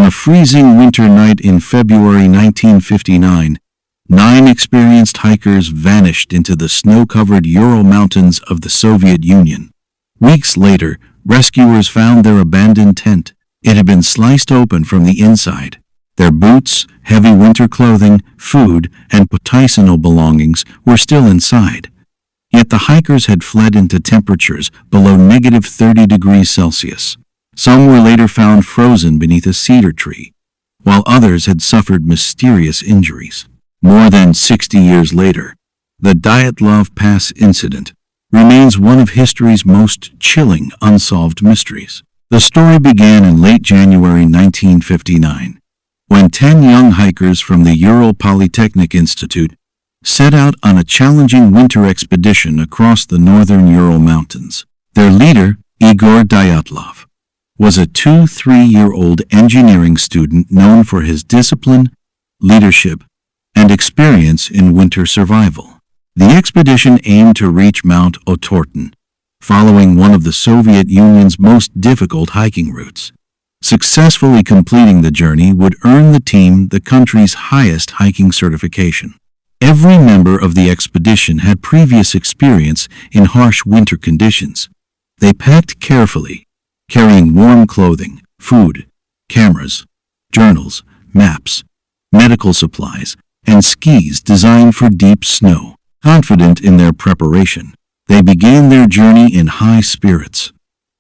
On a freezing winter night in February 1959, 9 experienced hikers vanished into the snow-covered Ural Mountains of the Soviet Union. Weeks later, rescuers found their abandoned tent. It had been sliced open from the inside. Their boots, heavy winter clothing, food, and personal belongings were still inside. Yet the hikers had fled into temperatures below -30 degrees Celsius. Some were later found frozen beneath a cedar tree, while others had suffered mysterious injuries. More than 60 years later, the Dyatlov Pass Incident remains one of history's most chilling unsolved mysteries. The story began in late January 1959, when 10 young hikers from the Ural Polytechnic Institute set out on a challenging winter expedition across the northern Ural Mountains. Their leader, Igor Dyatlov, was a 2-3-year-old engineering student known for his discipline, leadership, and experience in winter survival. The expedition aimed to reach Mount Otorten, following one of the Soviet Union's most difficult hiking routes. Successfully completing the journey would earn the team the country's highest hiking certification. Every member of the expedition had previous experience in harsh winter conditions. They packed carefully, carrying warm clothing, food, cameras, journals, maps, medical supplies, and skis designed for deep snow. Confident in their preparation, they began their journey in high spirits,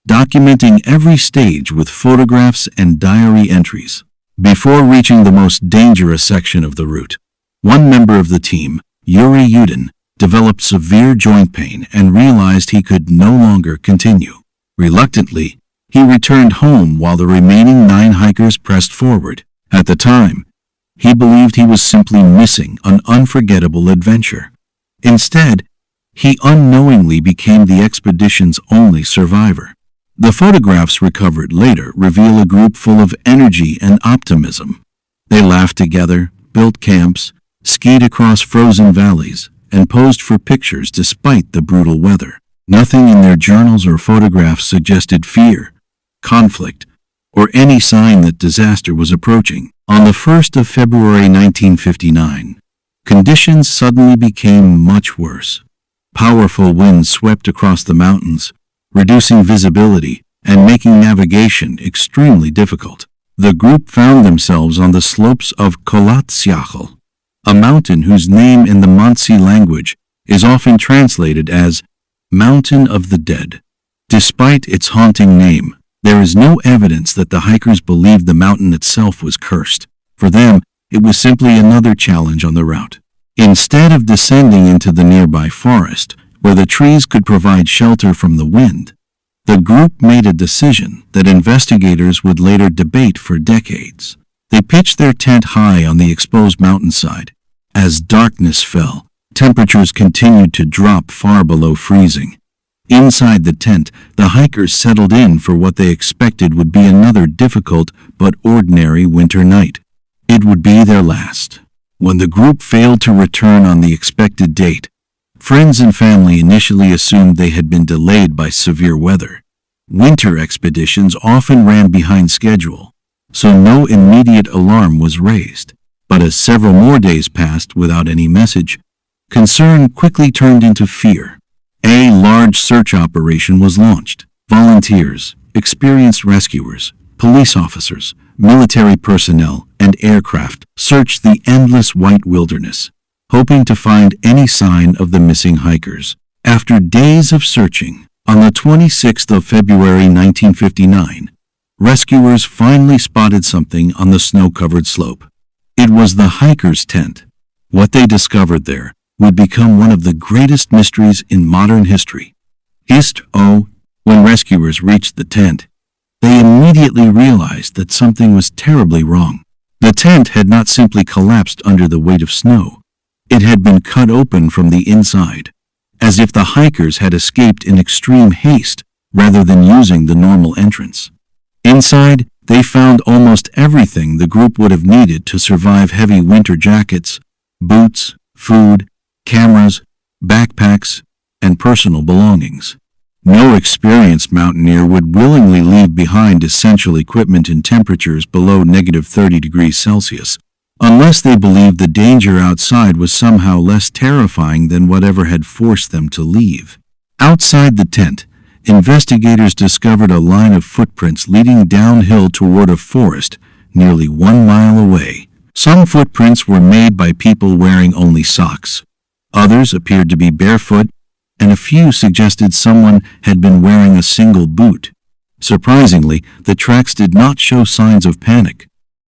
documenting every stage with photographs and diary entries. Before reaching the most dangerous section of the route, one member of the team, Yuri Yudin, developed severe joint pain and realized he could no longer continue. Reluctantly, he returned home while the remaining 9 hikers pressed forward. At the time, he believed he was simply missing an unforgettable adventure. Instead, he unknowingly became the expedition's only survivor. The photographs recovered later reveal a group full of energy and optimism. They laughed together, built camps, skied across frozen valleys, and posed for pictures despite the brutal weather. Nothing in their journals or photographs suggested fear, conflict, or any sign that disaster was approaching. On the 1st of February 1959, conditions suddenly became much worse. Powerful winds swept across the mountains, reducing visibility and making navigation extremely difficult. The group found themselves on the slopes of Kolatsyakhl, a mountain whose name in the Mansi language is often translated as Mountain of the Dead. Despite its haunting name, there is no evidence that the hikers believed the mountain itself was cursed. For them, it was simply another challenge on the route. Instead of descending into the nearby forest, where the trees could provide shelter from the wind, the group made a decision that investigators would later debate for decades. They pitched their tent high on the exposed mountainside. As darkness fell, temperatures continued to drop far below freezing. Inside the tent, the hikers settled in for what they expected would be another difficult but ordinary winter night. It would be their last. When the group failed to return on the expected date, friends and family initially assumed they had been delayed by severe weather. Winter expeditions often ran behind schedule, so no immediate alarm was raised. But as several more days passed without any message, concern quickly turned into fear. A large search operation was launched. Volunteers, experienced rescuers, police officers, military personnel, and aircraft searched the endless white wilderness, hoping to find any sign of the missing hikers. After days of searching, on the 26th of February 1959, rescuers finally spotted something on the snow-covered slope. It was the hikers' tent. What they discovered there would become one of the greatest mysteries in modern history. When rescuers reached the tent, they immediately realized that something was terribly wrong. The tent had not simply collapsed under the weight of snow. It had been cut open from the inside, as if the hikers had escaped in extreme haste rather than using the normal entrance. Inside, they found almost everything the group would have needed to survive heavy winter jackets, boots, food, cameras, backpacks, and personal belongings. No experienced mountaineer would willingly leave behind essential equipment in temperatures below -30 degrees Celsius, unless they believed the danger outside was somehow less terrifying than whatever had forced them to leave. Outside the tent, investigators discovered a line of footprints leading downhill toward a forest nearly 1 mile away. Some footprints were made by people wearing only socks. Others appeared to be barefoot, and a few suggested someone had been wearing a single boot. Surprisingly, the tracks did not show signs of panic.